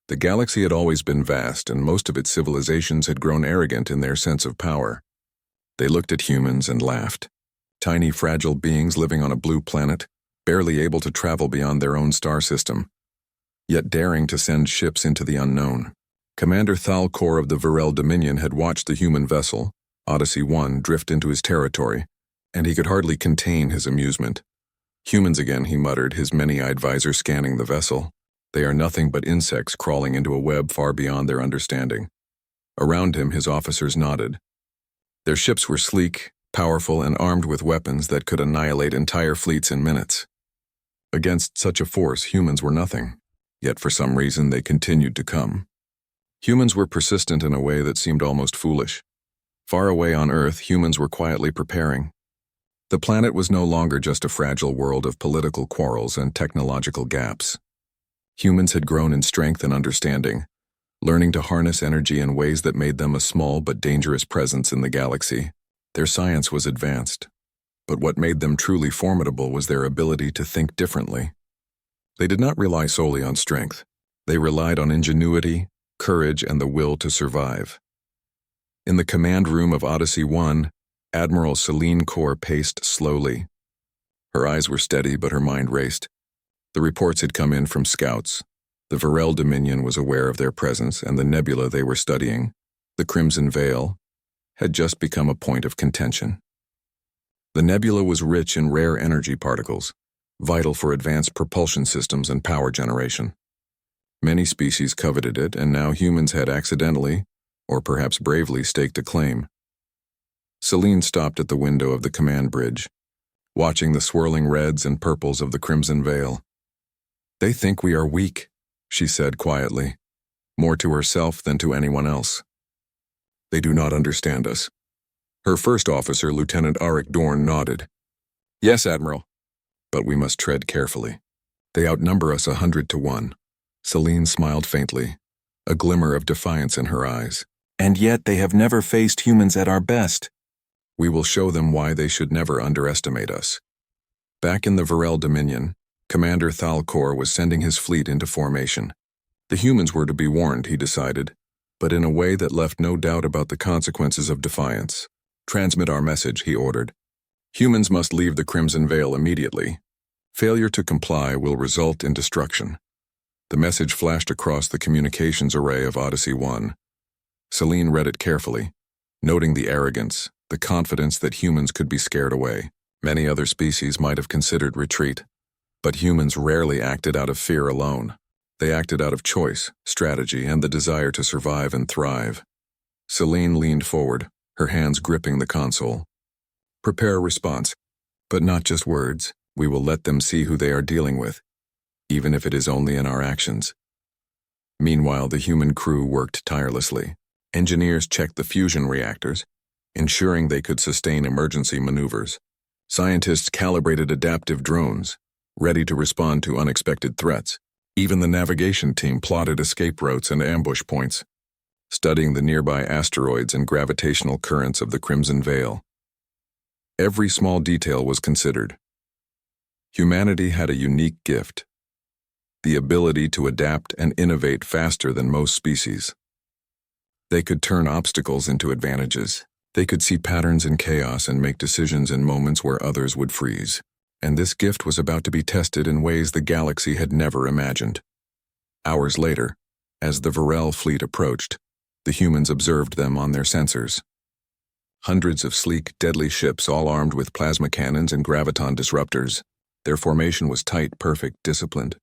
The galaxy had always been vast, and most of its civilizations had grown arrogant in their sense of power. They looked at humans and laughed. Tiny, fragile beings living on a blue planet, barely able to travel beyond their own star system, yet daring to send ships into the unknown. Commander Thalkor of the Varel Dominion had watched the human vessel, Odyssey 1, drift into his territory, and he could hardly contain his amusement. Humans again, he muttered, his many-eyed visor scanning the vessel. They are nothing but insects crawling into a web far beyond their understanding. Around him, his officers nodded. Their ships were sleek, powerful, and armed with weapons that could annihilate entire fleets in minutes. Against such a force, humans were nothing, yet for some reason they continued to come. Humans were persistent in a way that seemed almost foolish. Far away on Earth, humans were quietly preparing. The planet was no longer just a fragile world of political quarrels and technological gaps. Humans had grown in strength and understanding, learning to harness energy in ways that made them a small but dangerous presence in the galaxy. Their science was advanced, but what made them truly formidable was their ability to think differently. They did not rely solely on strength. They relied on ingenuity, courage, and the will to survive. In the command room of Odyssey 1, Admiral Celine Kor paced slowly. Her eyes were steady, but her mind raced. The reports had come in from scouts. The Varel Dominion was aware of their presence, and the nebula they were studying, the Crimson Veil, had just become a point of contention. The nebula was rich in rare energy particles, vital for advanced propulsion systems and power generation. Many species coveted it, and now humans had accidentally, or perhaps bravely, staked a claim. Celine stopped at the window of the command bridge, watching the swirling reds and purples of the Crimson Veil. "They think we are weak," she said quietly, more to herself than to anyone else. "They do not understand us." Her first officer, Lieutenant Arik Dorn, nodded. "Yes, Admiral, but we must tread carefully. They outnumber us 100 to 1. Celine smiled faintly, a glimmer of defiance in her eyes. "And yet they have never faced humans at our best. We will show them why they should never underestimate us." Back in the Varel Dominion, Commander Thalkor was sending his fleet into formation. The humans were to be warned, he decided, but in a way that left no doubt about the consequences of defiance. "Transmit our message," he ordered. "Humans must leave the Crimson Veil immediately. Failure to comply will result in destruction." The message flashed across the communications array of Odyssey 1. Celine read it carefully, noting the arrogance, the confidence that humans could be scared away. Many other species might have considered retreat, but humans rarely acted out of fear alone. They acted out of choice, strategy, and the desire to survive and thrive. Celine leaned forward, her hands gripping the console. "Prepare a response, but not just words. We will let them see who they are dealing with, even if it is only in our actions." Meanwhile, the human crew worked tirelessly. Engineers checked the fusion reactors, ensuring they could sustain emergency maneuvers. Scientists calibrated adaptive drones, ready to respond to unexpected threats. Even the navigation team plotted escape routes and ambush points, studying the nearby asteroids and gravitational currents of the Crimson Veil. Every small detail was considered. Humanity had a unique gift: the ability to adapt and innovate faster than most species. They could turn obstacles into advantages. They could see patterns in chaos and make decisions in moments where others would freeze. And this gift was about to be tested in ways the galaxy had never imagined. Hours later, as the Varel fleet approached, the humans observed them on their sensors. Hundreds of sleek, deadly ships, all armed with plasma cannons and graviton disruptors. Their formation was tight, perfect, disciplined.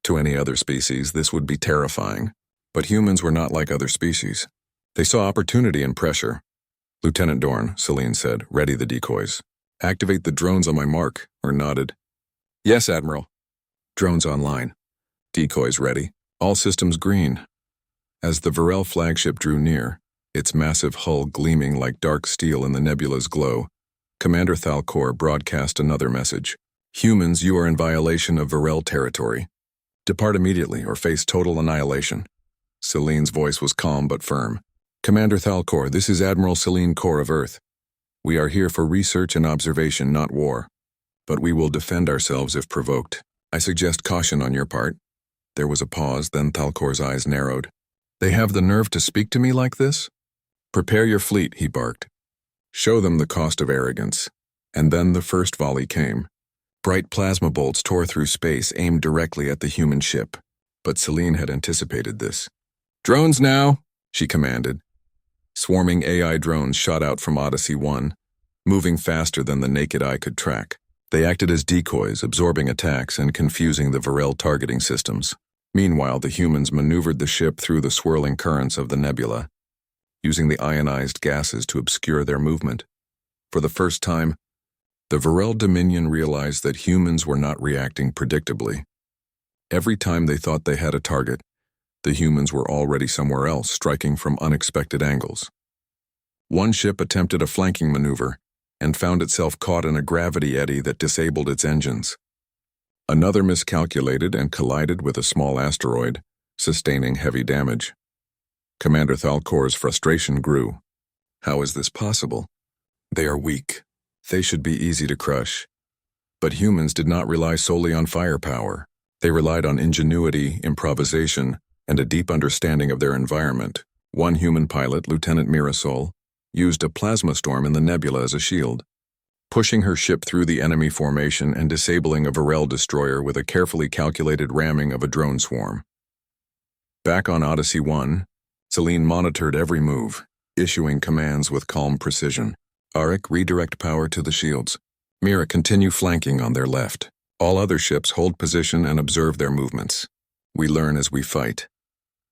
To any other species, this would be terrifying. But humans were not like other species. They saw opportunity in pressure. "Lieutenant Dorn," Celine said, "ready the decoys. Activate the drones on my mark," or nodded. "Yes, Admiral." "Drones online. Decoys ready. All systems green." As the Varel flagship drew near, its massive hull gleaming like dark steel in the nebula's glow, Commander Thalkor broadcast another message. "Humans, you are in violation of Varel territory. Depart immediately or face total annihilation." Celine's voice was calm but firm. "Commander Thalkor, this is Admiral Celine Kor of Earth. We are here for research and observation, not war. But we will defend ourselves if provoked. I suggest caution on your part. There was a pause, then Thalcor's eyes narrowed. They have the nerve to speak to me like this? Prepare your fleet, he barked. Show them the cost of arrogance. And then the first volley came. Bright plasma bolts tore through space, aimed directly at the human ship. But Celine had anticipated this. Drones now, she commanded. Swarming AI drones shot out from Odyssey 1, moving faster than the naked eye could track. They acted as decoys, absorbing attacks and confusing the Varel targeting systems. Meanwhile, the humans maneuvered the ship through the swirling currents of the nebula, using the ionized gases to obscure their movement. For the first time, the Varel Dominion realized that humans were not reacting predictably. Every time they thought they had a target, the humans were already somewhere else, striking from unexpected angles. One ship attempted a flanking maneuver and found itself caught in a gravity eddy that disabled its engines. Another miscalculated and collided with a small asteroid, sustaining heavy damage. Commander Thalcor's frustration grew. How is this possible? They are weak. They should be easy to crush. But humans did not rely solely on firepower. They relied on ingenuity, improvisation, and a deep understanding of their environment. One human pilot, Lieutenant Mirasol, used a plasma storm in the nebula as a shield, pushing her ship through the enemy formation and disabling a Varel destroyer with a carefully calculated ramming of a drone swarm. Back on Odyssey 1, Celine monitored every move, issuing commands with calm precision. Arik, redirect power to the shields. Mira, continue flanking on their left. All other ships hold position and observe their movements. We learn as we fight.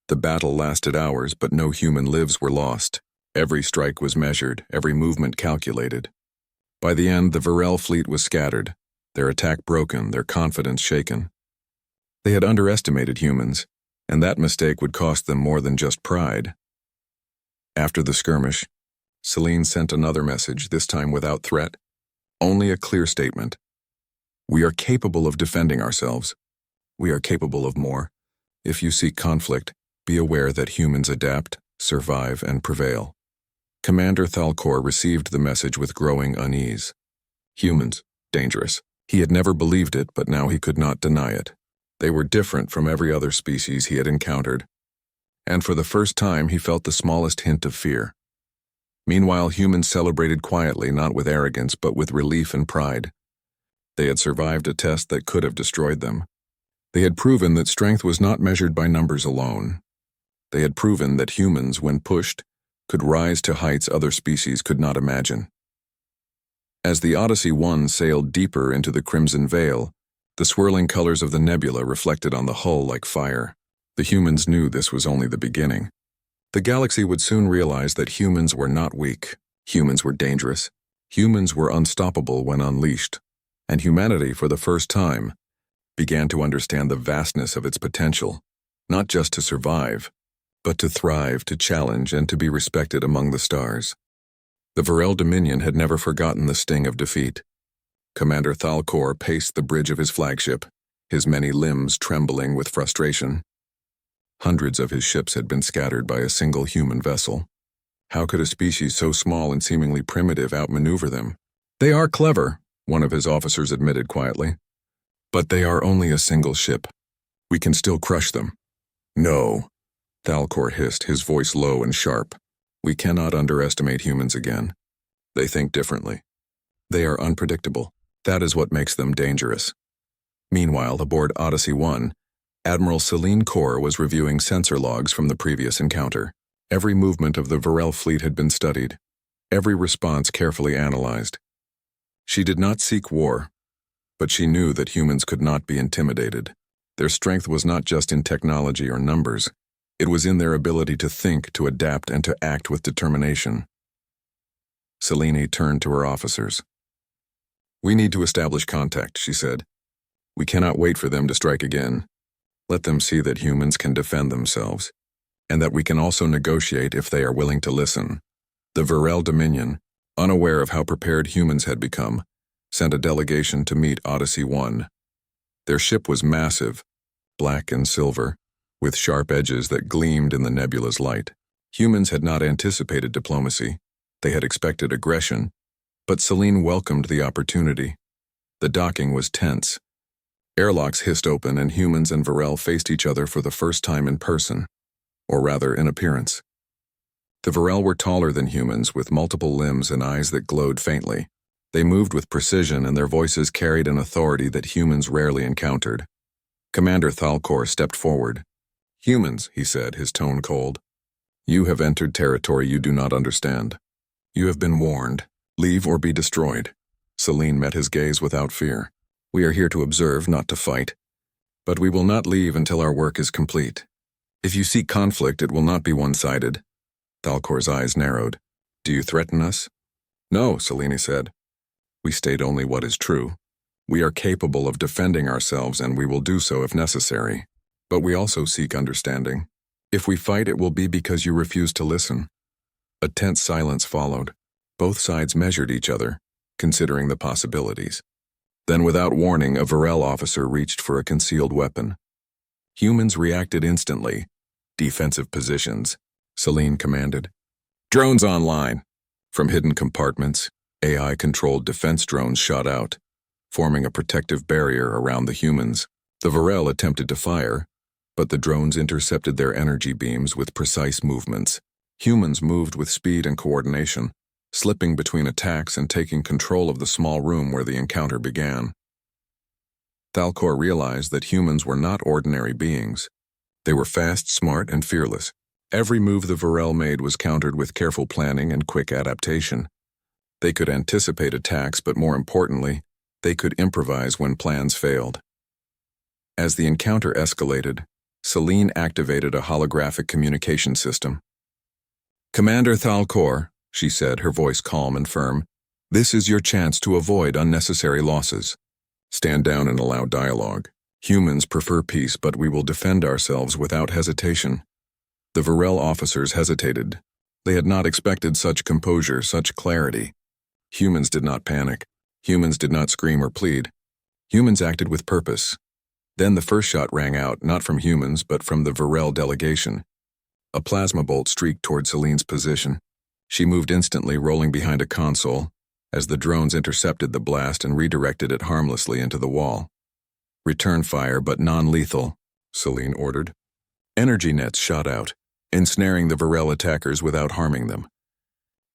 The battle lasted hours, but no human lives were lost. Every strike was measured, every movement calculated. By the end, the Varel fleet was scattered, their attack broken, their confidence shaken. They had underestimated humans, and that mistake would cost them more than just pride. After the skirmish, Celine sent another message, this time without threat. Only a clear statement. We are capable of defending ourselves. We are capable of more. If you seek conflict, be aware that humans adapt, survive, and prevail. Commander Thalcor received the message with growing unease. Humans, dangerous. He had never believed it, but now he could not deny it. They were different from every other species he had encountered. And for the first time, he felt the smallest hint of fear. Meanwhile, humans celebrated quietly, not with arrogance, but with relief and pride. They had survived a test that could have destroyed them. They had proven that strength was not measured by numbers alone. They had proven that humans, when pushed, could rise to heights other species could not imagine. As the Odyssey 1 sailed deeper into the Crimson Veil, the swirling colors of the nebula reflected on the hull like fire. The humans knew this was only the beginning. The galaxy would soon realize that humans were not weak. Humans were dangerous. Humans were unstoppable when unleashed. And humanity, for the first time, began to understand the vastness of its potential, not just to survive, but to thrive, to challenge, and to be respected among the stars. The Varel Dominion had never forgotten the sting of defeat. Commander Thalcor paced the bridge of his flagship, his many limbs trembling with frustration. Hundreds of his ships had been scattered by a single human vessel. How could a species so small and seemingly primitive outmaneuver them? They are clever, one of his officers admitted quietly. But they are only a single ship. We can still crush them. No, Thalcor hissed, his voice low and sharp. We cannot underestimate humans again. They think differently. They are unpredictable. That is what makes them dangerous. Meanwhile, aboard Odyssey 1, Admiral Celine Kor was reviewing sensor logs from the previous encounter. Every movement of the Varel fleet had been studied, every response carefully analyzed. She did not seek war, but she knew that humans could not be intimidated. Their strength was not just in technology or numbers. It was in their ability to think, to adapt, and to act with determination. Celine turned to her officers. We need to establish contact, she said. We cannot wait for them to strike again. Let them see that humans can defend themselves, and that we can also negotiate if they are willing to listen. The Varel Dominion, unaware of how prepared humans had become, sent a delegation to meet Odyssey 1. Their ship was massive, black and silver, with sharp edges that gleamed in the nebula's light. Humans had not anticipated diplomacy. They had expected aggression, but Celine welcomed the opportunity. The docking was tense. Airlocks hissed open and humans and Varel faced each other for the first time in person, or rather in appearance. The Varel were taller than humans, with multiple limbs and eyes that glowed faintly. They moved with precision and their voices carried an authority that humans rarely encountered. Commander Thalkor stepped forward. "Humans," he said, his tone cold. "You have entered territory you do not understand. You have been warned. Leave or be destroyed." Celine met his gaze without fear. "We are here to observe, not to fight. But we will not leave until our work is complete. If you seek conflict, it will not be one-sided." Thalkor's eyes narrowed. "Do you threaten us?" "No," Celine said. "We state only what is true. We are capable of defending ourselves and we will do so if necessary. But we also seek understanding. If we fight, it will be because you refuse to listen." A tense silence followed. Both sides measured each other, considering the possibilities. Then, without warning, a Varel officer reached for a concealed weapon. Humans reacted instantly. "Defensive positions," Celine commanded. "Drones online." From hidden compartments, AI-controlled defense drones shot out, forming a protective barrier around the humans. The Varel attempted to fire, but the drones intercepted their energy beams with precise movements. Humans moved with speed and coordination, slipping between attacks and taking control of the small room where the encounter began. Thalkor realized that humans were not ordinary beings. They were fast, smart, and fearless. Every move the Varel made was countered with careful planning and quick adaptation. They could anticipate attacks, but more importantly, they could improvise when plans failed. As the encounter escalated, Celine activated a holographic communication system. "Commander Thalkor," she said, her voice calm and firm, "this is your chance to avoid unnecessary losses. Stand down and allow dialogue. Humans prefer peace, but we will defend ourselves without hesitation." The Varel officers hesitated. They had not expected such composure, such clarity. Humans did not panic. Humans did not scream or plead. Humans acted with purpose. Then the first shot rang out, not from humans, but from the Varel delegation. A plasma bolt streaked toward Celine's position. She moved instantly, rolling behind a console, as the drones intercepted the blast and redirected it harmlessly into the wall. "Return fire, but non-lethal," Celine ordered. Energy nets shot out, ensnaring the Varel attackers without harming them.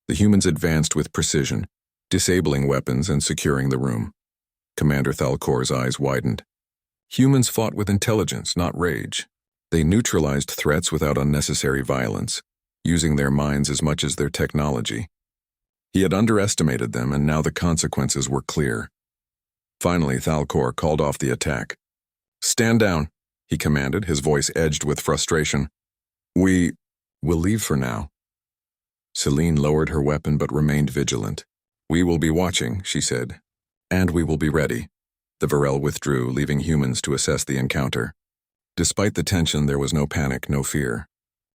The humans advanced with precision, disabling weapons and securing the room. Commander Thalkor's eyes widened. Humans fought with intelligence, not rage. They neutralized threats without unnecessary violence, using their minds as much as their technology. He had underestimated them, and now the consequences were clear. Finally, Thalkor called off the attack. "Stand down," he commanded, his voice edged with frustration. We'll leave for now." Celine lowered her weapon but remained vigilant. "We will be watching," she said, "and we will be ready." The Varel withdrew, leaving humans to assess the encounter. Despite the tension, there was no panic, no fear.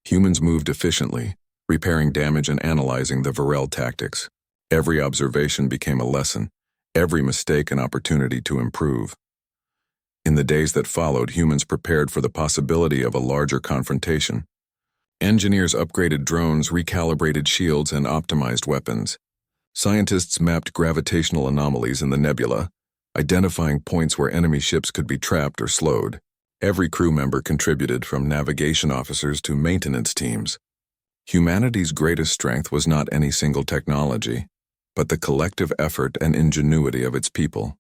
Humans moved efficiently, repairing damage and analyzing the Varel tactics. Every observation became a lesson, every mistake an opportunity to improve. In the days that followed, humans prepared for the possibility of a larger confrontation. Engineers upgraded drones, recalibrated shields, and optimized weapons. Scientists mapped gravitational anomalies in the nebula, identifying points where enemy ships could be trapped or slowed. Every crew member contributed, from navigation officers to maintenance teams. Humanity's greatest strength was not any single technology, but the collective effort and ingenuity of its people.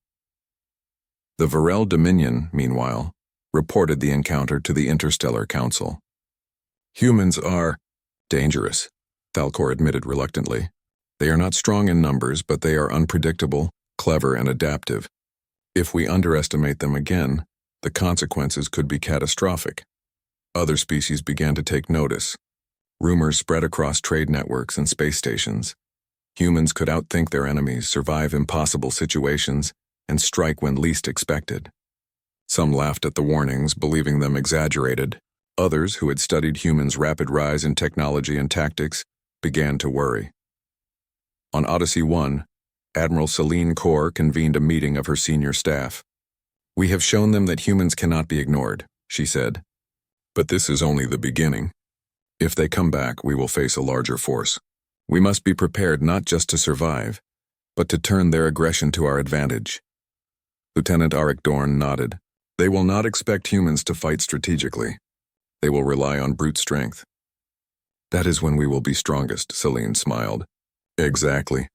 The Varel Dominion, meanwhile, reported the encounter to the Interstellar Council. "Humans are dangerous," Thalkor admitted reluctantly. "They are not strong in numbers, but they are unpredictable, clever, and adaptive. If we underestimate them again, the consequences could be catastrophic." Other species began to take notice. Rumors spread across trade networks and space stations. Humans could outthink their enemies, survive impossible situations, and strike when least expected. Some laughed at the warnings, believing them exaggerated. Others, who had studied humans' rapid rise in technology and tactics, began to worry. On Odyssey 1, Admiral Celine Kor convened a meeting of her senior staff. "We have shown them that humans cannot be ignored," she said. "But this is only the beginning. If they come back, we will face a larger force. We must be prepared not just to survive, but to turn their aggression to our advantage." Lieutenant Arik Dorn nodded. They will not expect humans to fight strategically. They will rely on brute strength. That is when we will be strongest, Celine smiled. Exactly.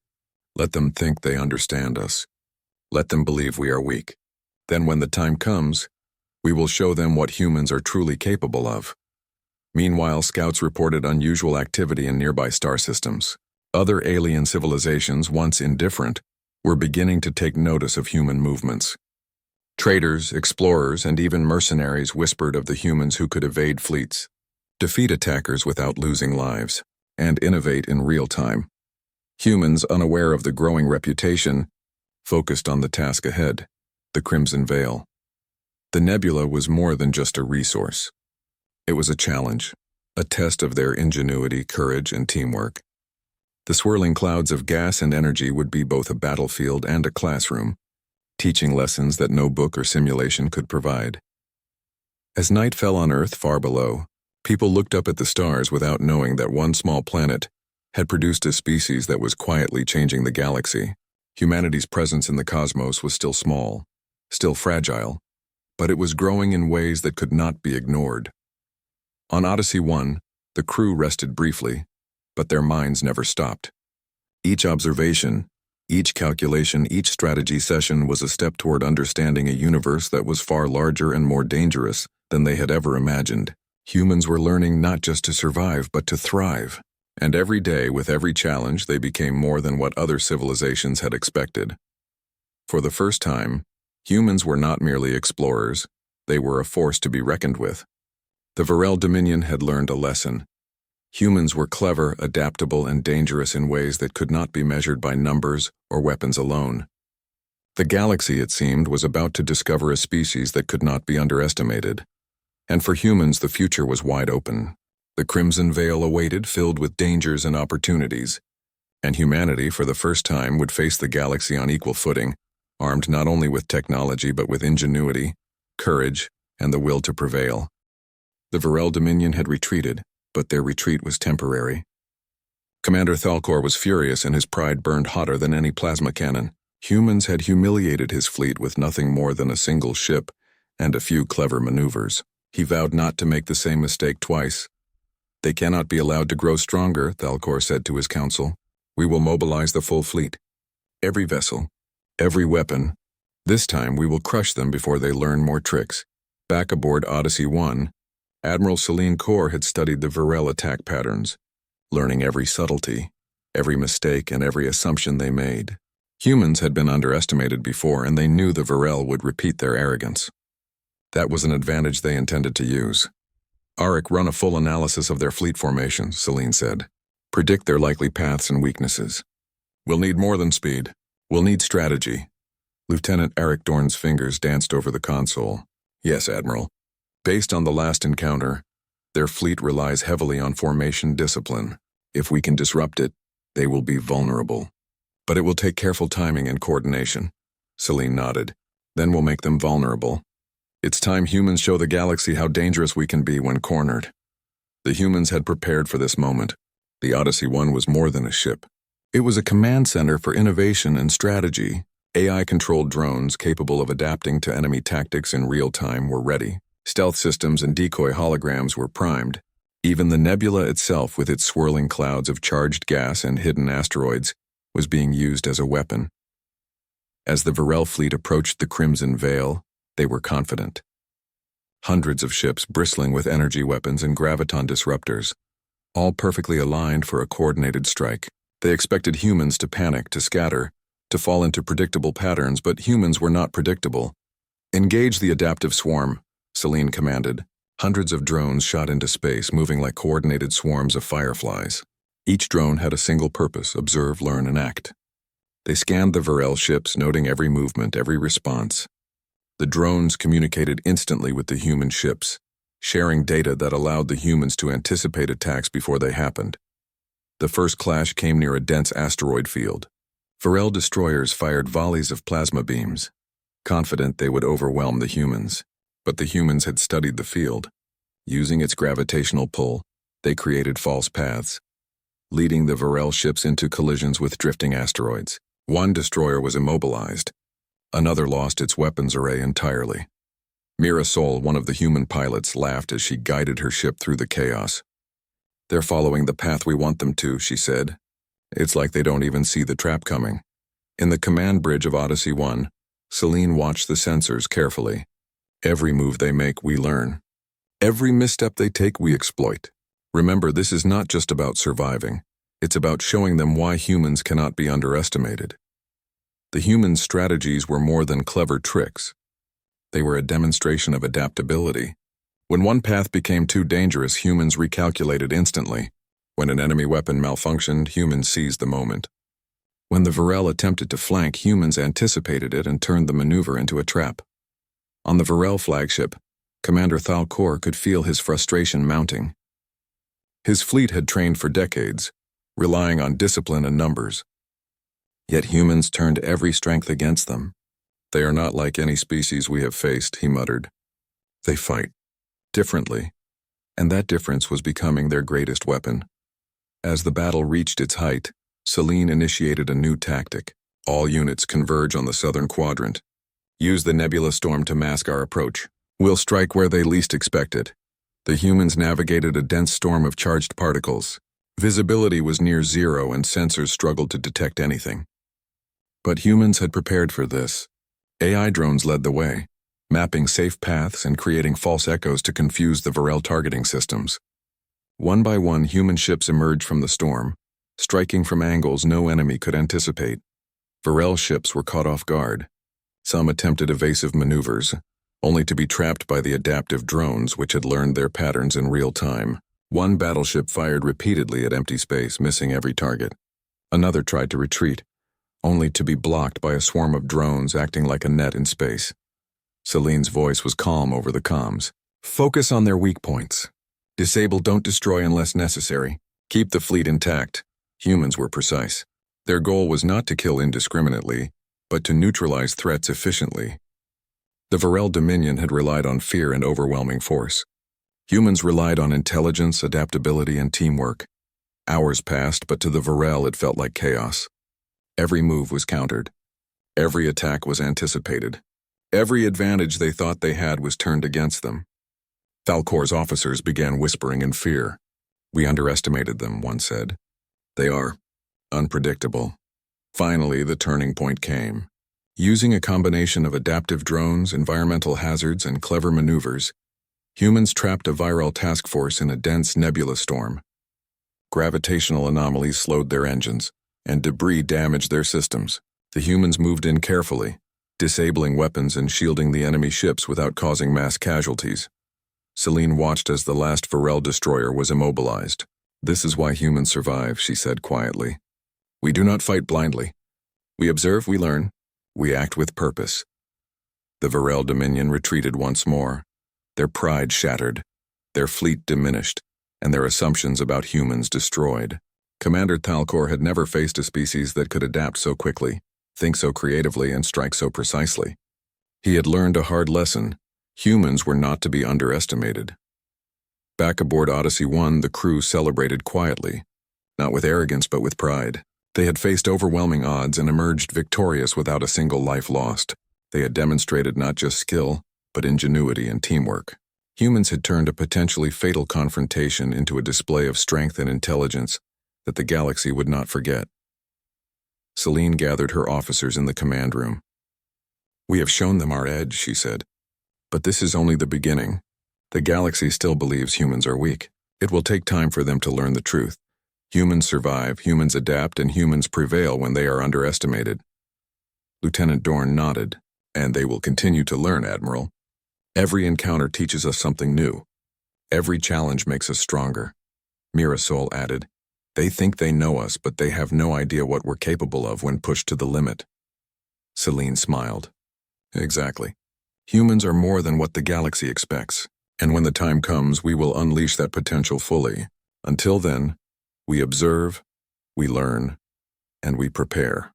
Let them think they understand us. Let them believe we are weak. Then when the time comes, we will show them what humans are truly capable of. Meanwhile, scouts reported unusual activity in nearby star systems. Other alien civilizations, once indifferent, were beginning to take notice of human movements. Traders, explorers, and even mercenaries whispered of the humans who could evade fleets, defeat attackers without losing lives, and innovate in real time. Humans, unaware of the growing reputation, focused on the task ahead, the Crimson Veil. The nebula was more than just a resource. It was a challenge, a test of their ingenuity, courage, and teamwork. The swirling clouds of gas and energy would be both a battlefield and a classroom, teaching lessons that no book or simulation could provide. As night fell on Earth far below, people looked up at the stars without knowing that one small planet had produced a species that was quietly changing the galaxy. Humanity's presence in the cosmos was still small, still fragile, but it was growing in ways that could not be ignored. On Odyssey 1, the crew rested briefly, but their minds never stopped. Each observation, each calculation, each strategy session was a step toward understanding a universe that was far larger and more dangerous than they had ever imagined. Humans were learning not just to survive, but to thrive. And every day, with every challenge, they became more than what other civilizations had expected. For the first time, humans were not merely explorers, they were a force to be reckoned with. The Varel Dominion had learned a lesson. Humans were clever, adaptable, and dangerous in ways that could not be measured by numbers or weapons alone. The galaxy, it seemed, was about to discover a species that could not be underestimated. And for humans, the future was wide open. The Crimson Veil awaited, filled with dangers and opportunities. And humanity, for the first time, would face the galaxy on equal footing, armed not only with technology but with ingenuity, courage, and the will to prevail. The Varel Dominion had retreated, but their retreat was temporary. Commander Thalcor was furious and his pride burned hotter than any plasma cannon. Humans had humiliated his fleet with nothing more than a single ship and a few clever maneuvers. He vowed not to make the same mistake twice. They cannot be allowed to grow stronger, Thalcor said to his council. We will mobilize the full fleet. Every vessel, every weapon. This time we will crush them before they learn more tricks. Back aboard Odyssey 1, Admiral Celine Corps had studied the Varel attack patterns, learning every subtlety, every mistake, and every assumption they made. Humans had been underestimated before, and they knew the Varel would repeat their arrogance. That was an advantage they intended to use. Arik, run a full analysis of their fleet formation, Celine said. Predict their likely paths and weaknesses. We'll need more than speed. We'll need strategy. Lieutenant Arik Dorn's fingers danced over the console. Yes, Admiral. Based on the last encounter, their fleet relies heavily on formation discipline. If we can disrupt it, they will be vulnerable. But it will take careful timing and coordination. Celine nodded. Then we'll make them vulnerable. It's time humans show the galaxy how dangerous we can be when cornered. The humans had prepared for this moment. The Odyssey 1 was more than a ship. It was a command center for innovation and strategy. AI-controlled drones capable of adapting to enemy tactics in real time were ready. Stealth systems and decoy holograms were primed. Even the nebula itself, with its swirling clouds of charged gas and hidden asteroids, was being used as a weapon. As the Varel fleet approached the Crimson Veil, they were confident. Hundreds of ships bristling with energy weapons and graviton disruptors, all perfectly aligned for a coordinated strike. They expected humans to panic, to scatter, to fall into predictable patterns, but humans were not predictable. Engage the adaptive swarm, Celine commanded. Hundreds of drones shot into space, moving like coordinated swarms of fireflies. Each drone had a single purpose: observe, learn, and act. They scanned the Varel ships, noting every movement, every response. The drones communicated instantly with the human ships, sharing data that allowed the humans to anticipate attacks before they happened. The first clash came near a dense asteroid field. Varel destroyers fired volleys of plasma beams, confident they would overwhelm the humans. But the humans had studied the field. Using its gravitational pull, they created false paths, leading the Varel ships into collisions with drifting asteroids. One destroyer was immobilized. Another lost its weapons array entirely. Mirasol, one of the human pilots, laughed as she guided her ship through the chaos. "They're following the path we want them to," she said. "It's like they don't even see the trap coming." In the command bridge of Odyssey 1, Celine watched the sensors carefully. "Every move they make, we learn. Every misstep they take, we exploit. Remember, this is not just about surviving. It's about showing them why humans cannot be underestimated." The humans' strategies were more than clever tricks. They were a demonstration of adaptability. When one path became too dangerous, humans recalculated instantly. When an enemy weapon malfunctioned, humans seized the moment. When the Varel attempted to flank, humans anticipated it and turned the maneuver into a trap. On the Varel flagship, Commander Thalcor could feel his frustration mounting. His fleet had trained for decades, relying on discipline and numbers. Yet humans turned every strength against them. "They are not like any species we have faced," he muttered. "They fight differently," and that difference was becoming their greatest weapon. As the battle reached its height, Celine initiated a new tactic. "All units converge on the southern quadrant. Use the nebula storm to mask our approach. We'll strike where they least expect it." The humans navigated a dense storm of charged particles. Visibility was near zero and sensors struggled to detect anything. But humans had prepared for this. AI drones led the way, mapping safe paths and creating false echoes to confuse the Varel targeting systems. One by one, human ships emerged from the storm, striking from angles no enemy could anticipate. Varel ships were caught off guard. Some attempted evasive maneuvers, only to be trapped by the adaptive drones which had learned their patterns in real time. One battleship fired repeatedly at empty space, missing every target. Another tried to retreat, only to be blocked by a swarm of drones acting like a net in space. Celine's voice was calm over the comms. "Focus on their weak points. Disable, don't destroy unless necessary. Keep the fleet intact." Humans were precise. Their goal was not to kill indiscriminately, but to neutralize threats efficiently. The Varel Dominion had relied on fear and overwhelming force. Humans relied on intelligence, adaptability, and teamwork. Hours passed, but to the Varel it felt like chaos. Every move was countered. Every attack was anticipated. Every advantage they thought they had was turned against them. Thalcor's officers began whispering in fear. "We underestimated them," one said. "They are unpredictable." Finally, the turning point came. Using a combination of adaptive drones, environmental hazards, and clever maneuvers, humans trapped a viral task force in a dense nebula storm. Gravitational anomalies slowed their engines, and debris damaged their systems. The humans moved in carefully, disabling weapons and shielding the enemy ships without causing mass casualties. Celine watched as the last Varel destroyer was immobilized. "This is why humans survive," she said quietly. "We do not fight blindly. We observe, we learn, we act with purpose." The Varel Dominion retreated once more, their pride shattered, their fleet diminished, and their assumptions about humans destroyed. Commander Thalcor had never faced a species that could adapt so quickly, think so creatively, and strike so precisely. He had learned a hard lesson. Humans were not to be underestimated. Back aboard Odyssey 1, the crew celebrated quietly, not with arrogance but with pride. They had faced overwhelming odds and emerged victorious without a single life lost. They had demonstrated not just skill, but ingenuity and teamwork. Humans had turned a potentially fatal confrontation into a display of strength and intelligence that the galaxy would not forget. Celine gathered her officers in the command room. "We have shown them our edge," she said. "But this is only the beginning. The galaxy still believes humans are weak. It will take time for them to learn the truth. Humans survive, humans adapt, and humans prevail when they are underestimated." Lieutenant Dorn nodded. "And they will continue to learn, Admiral. Every encounter teaches us something new. Every challenge makes us stronger." Mirasol added, "They think they know us, but they have no idea what we're capable of when pushed to the limit." Celine smiled. "Exactly. Humans are more than what the galaxy expects, and when the time comes, we will unleash that potential fully. Until then, we observe, we learn, and we prepare."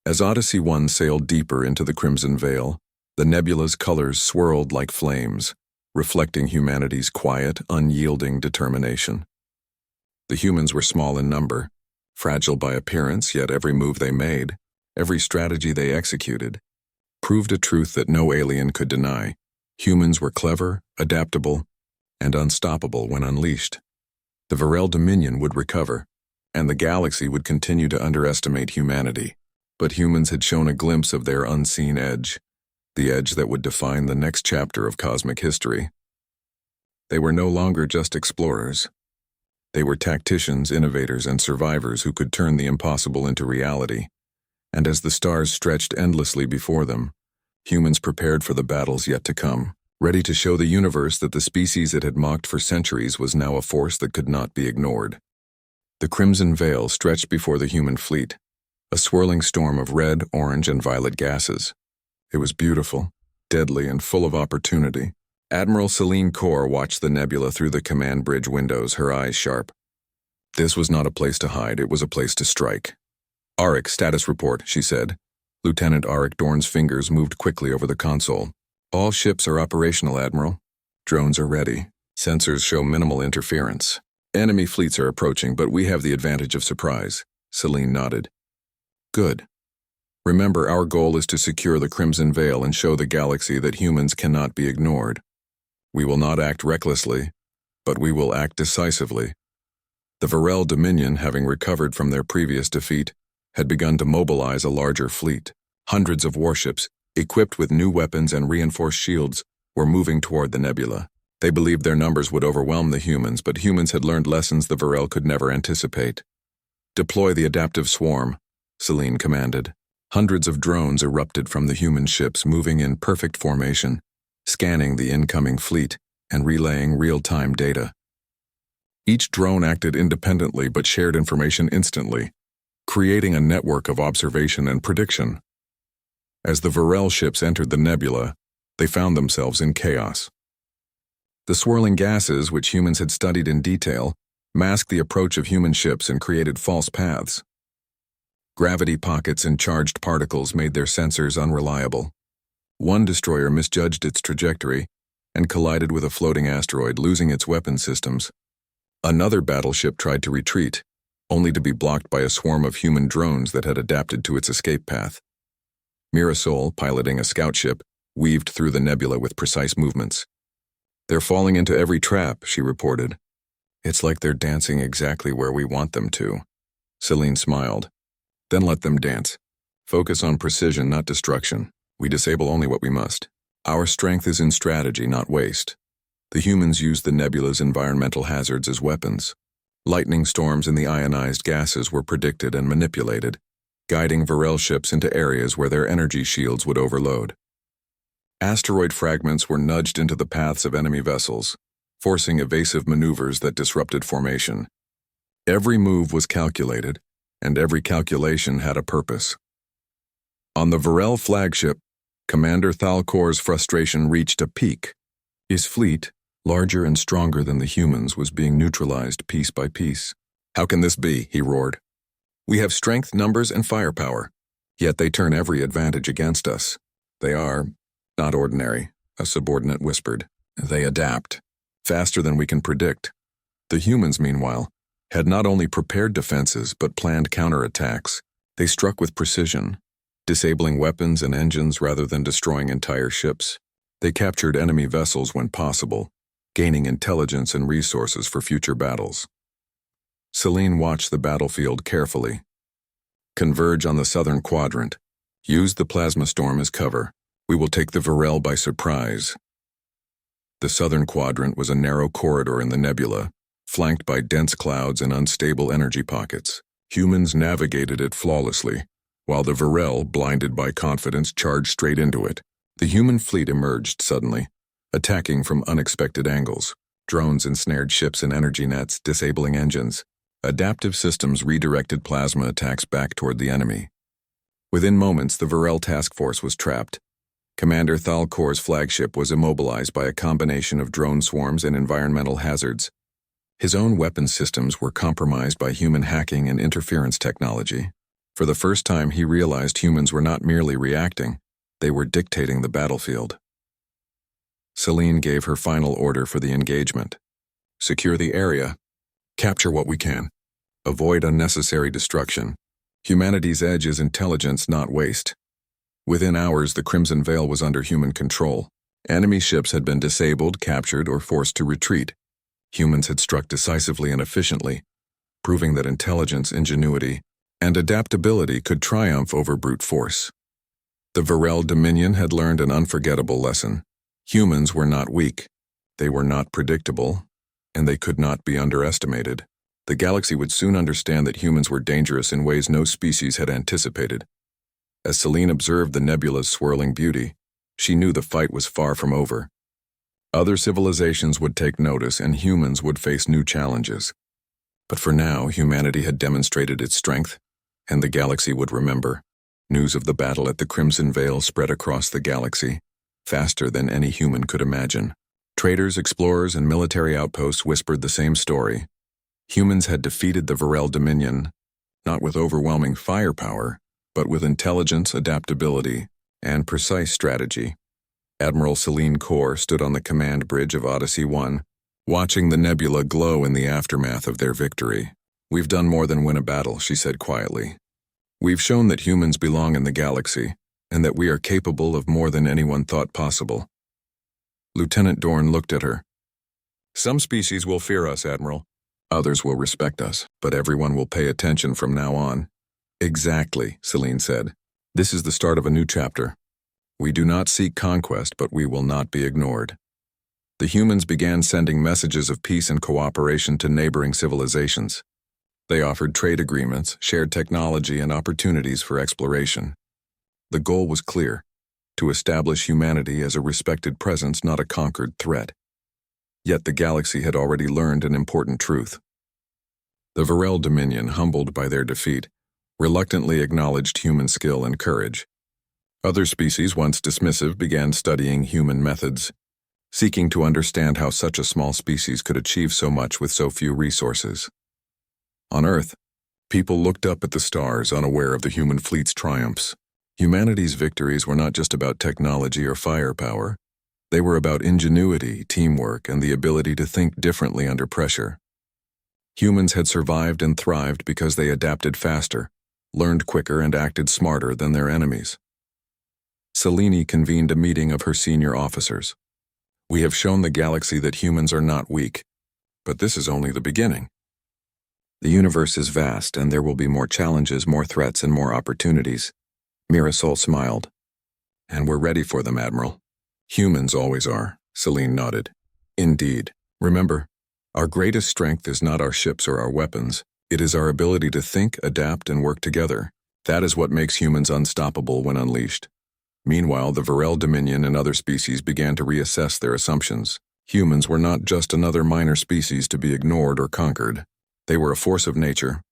As Odyssey 1 sailed deeper into the Crimson Veil, the nebula's colors swirled like flames, reflecting humanity's quiet, unyielding determination. The humans were small in number, fragile by appearance, yet every move they made, every strategy they executed, proved a truth that no alien could deny. Humans were clever, adaptable, and unstoppable when unleashed. The Varel Dominion would recover, and the galaxy would continue to underestimate humanity. But humans had shown a glimpse of their unseen edge, the edge that would define the next chapter of cosmic history. They were no longer just explorers. They were tacticians, innovators, and survivors who could turn the impossible into reality. And as the stars stretched endlessly before them, humans prepared for the battles yet to come, ready to show the universe that the species it had mocked for centuries was now a force that could not be ignored. The crimson veil stretched before the human fleet, a swirling storm of red, orange, and violet gases. It was beautiful, deadly, and full of opportunity. Admiral Celine Corr watched the nebula through the command bridge windows, her eyes sharp. This was not a place to hide, it was a place to strike. "Arik, status report," she said. Lieutenant Arik Dorn's fingers moved quickly over the console. "All ships are operational, Admiral. Drones are ready. Sensors show minimal interference. Enemy fleets are approaching, but we have the advantage of surprise." Celine nodded. "Good. Remember, our goal is to secure the Crimson Veil and show the galaxy that humans cannot be ignored. We will not act recklessly, but we will act decisively." The Varel Dominion, having recovered from their previous defeat, had begun to mobilize a larger fleet. Hundreds of warships, equipped with new weapons and reinforced shields, were moving toward the nebula. They believed their numbers would overwhelm the humans, but humans had learned lessons the Varel could never anticipate. "Deploy the adaptive swarm," Celine commanded. Hundreds of drones erupted from the human ships, moving in perfect formation, scanning the incoming fleet and relaying real-time data. Each drone acted independently but shared information instantly, creating a network of observation and prediction. As the Varel ships entered the nebula, they found themselves in chaos. The swirling gases, which humans had studied in detail, masked the approach of human ships and created false paths. Gravity pockets and charged particles made their sensors unreliable. One destroyer misjudged its trajectory and collided with a floating asteroid, losing its weapon systems. Another battleship tried to retreat, only to be blocked by a swarm of human drones that had adapted to its escape path. Mirasol, piloting a scout ship, weaved through the nebula with precise movements. "They're falling into every trap," she reported. "It's like they're dancing exactly where we want them to." Celine smiled. "Then let them dance. Focus on precision, not destruction. We disable only what we must. Our strength is in strategy, not waste." The humans used the nebula's environmental hazards as weapons. Lightning storms and the ionized gases were predicted and manipulated, guiding Varel ships into areas where their energy shields would overload. Asteroid fragments were nudged into the paths of enemy vessels, forcing evasive maneuvers that disrupted formation. Every move was calculated, and every calculation had a purpose. On the Varel flagship, Commander Thalkor's frustration reached a peak. His fleet, larger and stronger than the humans, was being neutralized piece by piece. "How can this be?" he roared. "We have strength, numbers, and firepower, yet they turn every advantage against us. They are not ordinary," a subordinate whispered. "They adapt, faster than we can predict." The humans, meanwhile, had not only prepared defenses but planned counterattacks. They struck with precision, disabling weapons and engines rather than destroying entire ships. They captured enemy vessels when possible, gaining intelligence and resources for future battles. Celine watched the battlefield carefully. "Converge on the southern quadrant. Use the plasma storm as cover. We will take the Varel by surprise." The southern quadrant was a narrow corridor in the nebula, flanked by dense clouds and unstable energy pockets. Humans navigated it flawlessly, while the Varel, blinded by confidence, charged straight into it. The human fleet emerged suddenly, attacking from unexpected angles. Drones ensnared ships in energy nets, disabling engines. Adaptive systems redirected plasma attacks back toward the enemy. Within moments, the Varel task force was trapped. Commander Thalkor's flagship was immobilized by a combination of drone swarms and environmental hazards. His own weapon systems were compromised by human hacking and interference technology. For the first time, he realized humans were not merely reacting, they were dictating the battlefield. Celine gave her final order for the engagement. "Secure the area. Capture what we can. Avoid unnecessary destruction. Humanity's edge is intelligence, not waste." Within hours, the Crimson Veil was under human control. Enemy ships had been disabled, captured, or forced to retreat. Humans had struck decisively and efficiently, proving that intelligence, ingenuity, and adaptability could triumph over brute force. The Varel Dominion had learned an unforgettable lesson. Humans were not weak, they were not predictable, and they could not be underestimated. The galaxy would soon understand that humans were dangerous in ways no species had anticipated. As Celine observed the nebula's swirling beauty, she knew the fight was far from over. Other civilizations would take notice and humans would face new challenges. But for now, humanity had demonstrated its strength, and the galaxy would remember. News of the battle at the Crimson Veil spread across the galaxy, faster than any human could imagine. Traders, explorers, and military outposts whispered the same story. Humans had defeated the Varel Dominion, not with overwhelming firepower, but with intelligence, adaptability, and precise strategy. Admiral Celine Corr stood on the command bridge of Odyssey 1, watching the nebula glow in the aftermath of their victory. "We've done more than win a battle," she said quietly. "We've shown that humans belong in the galaxy, and that we are capable of more than anyone thought possible." Lieutenant Dorn looked at her. "Some species will fear us, Admiral. Others will respect us, but everyone will pay attention from now on." "Exactly," Celine said. "This is the start of a new chapter. We do not seek conquest, but we will not be ignored." The humans began sending messages of peace and cooperation to neighboring civilizations. They offered trade agreements, shared technology, and opportunities for exploration. The goal was clear: to establish humanity as a respected presence, not a conquered threat. Yet the galaxy had already learned an important truth. The Varel Dominion, humbled by their defeat, reluctantly acknowledged human skill and courage. Other species, once dismissive, began studying human methods, seeking to understand how such a small species could achieve so much with so few resources. On Earth, people looked up at the stars, unaware of the human fleet's triumphs. Humanity's victories were not just about technology or firepower. They were about ingenuity, teamwork, and the ability to think differently under pressure. Humans had survived and thrived because they adapted faster, learned quicker, and acted smarter than their enemies. Celine convened a meeting of her senior officers. "We have shown the galaxy that humans are not weak, but this is only the beginning. The universe is vast, and there will be more challenges, more threats, and more opportunities." Mirasol smiled. "And we're ready for them, Admiral." "Humans always are," Celine nodded. "Indeed. Remember, our greatest strength is not our ships or our weapons. It is our ability to think, adapt, and work together. That is what makes humans unstoppable when unleashed." Meanwhile, the Varel Dominion and other species began to reassess their assumptions. Humans were not just another minor species to be ignored or conquered. They were a force of nature,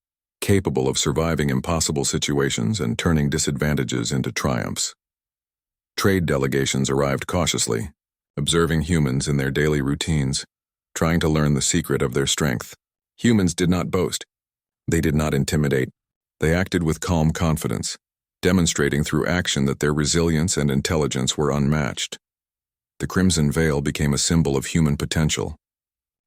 capable of surviving impossible situations and turning disadvantages into triumphs. Trade delegations arrived cautiously, observing humans in their daily routines, trying to learn the secret of their strength. Humans did not boast. They did not intimidate. They acted with calm confidence, demonstrating through action that their resilience and intelligence were unmatched. The Crimson Veil became a symbol of human potential,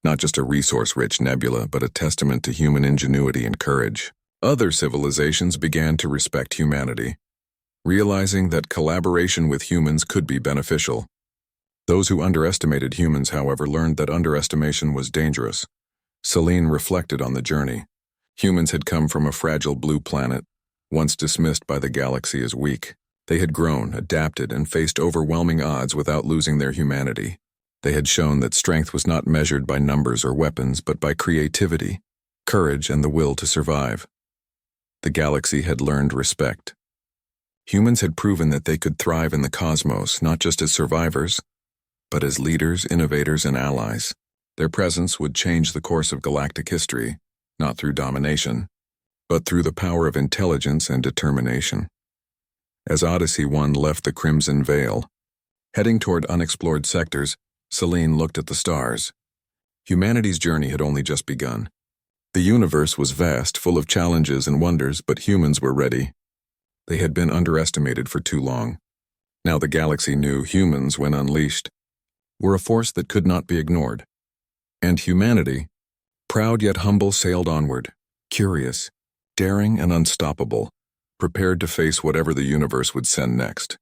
not just a resource-rich nebula, but a testament to human ingenuity and courage. Other civilizations began to respect humanity, realizing that collaboration with humans could be beneficial. Those who underestimated humans, however, learned that underestimation was dangerous. Celine reflected on the journey. Humans had come from a fragile blue planet, once dismissed by the galaxy as weak. They had grown, adapted, and faced overwhelming odds without losing their humanity. They had shown that strength was not measured by numbers or weapons, but by creativity, courage, and the will to survive. The galaxy had learned respect. Humans had proven that they could thrive in the cosmos, not just as survivors, but as leaders, innovators, and allies. Their presence would change the course of galactic history, not through domination, but through the power of intelligence and determination. As Odyssey 1 left the Crimson Veil, heading toward unexplored sectors, Celine looked at the stars. Humanity's journey had only just begun. The universe was vast, full of challenges and wonders, but humans were ready. They had been underestimated for too long. Now the galaxy knew humans, when unleashed, were a force that could not be ignored. And humanity, proud yet humble, sailed onward, curious, daring, and unstoppable, prepared to face whatever the universe would send next.